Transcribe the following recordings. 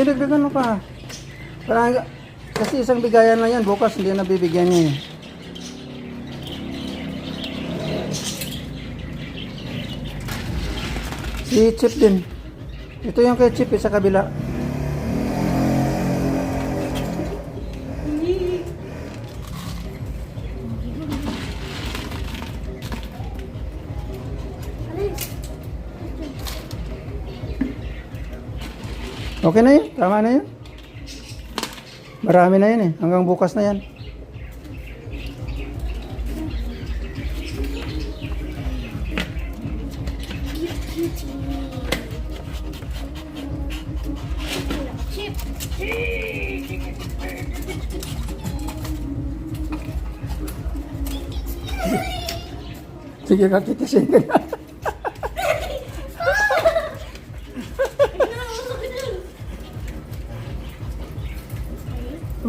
Dinagdagan mo pa. Parang, kasi isang bigayan lang yan. Bukas hindi na bibigyan niya eh. Si Chip din. Ito yung kay Chip sa kabila. Okay na yun. Tama na yun. Marami na yun eh. Hanggang bukas na yan. Chip. Sige, kakitisin ka na.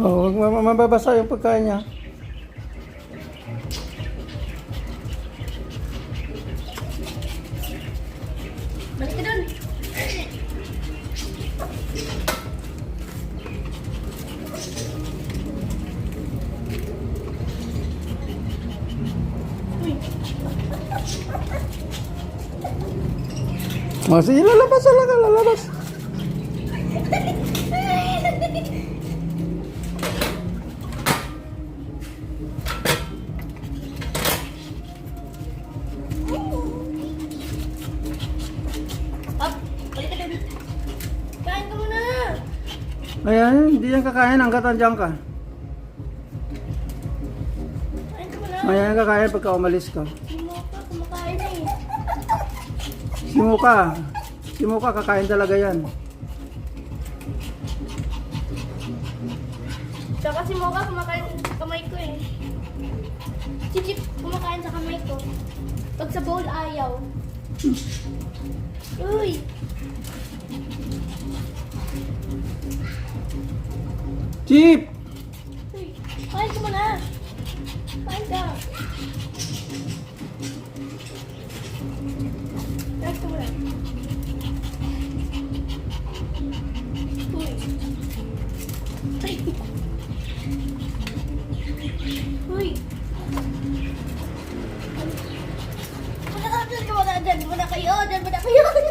Oh, mababasa yung pagkain niya. Balik ka dun. Oh, sige, lalabas talaga, lalabas. Up. Balik ka dun. Kain ka muna. Ayan, hindi yan kakain hanggat andyan ka. Kain ka muna. Ayan kakain pagka umalis ka. Sino ka? Kumakain na eh. Si Muka kakain talaga yan. Tsaka si Mocha kumakain sa kamay ko eh. Si Chip kumakain sa kamay ko. Pag sa bowl ayaw. Uy! Chip! Uy! Kain ka muna! Kain ka! Kain ka muna. Uy! Uy! Uy! Wala ka dyan! Wala dyan! Wala kayo! Dyan! Wala kayo!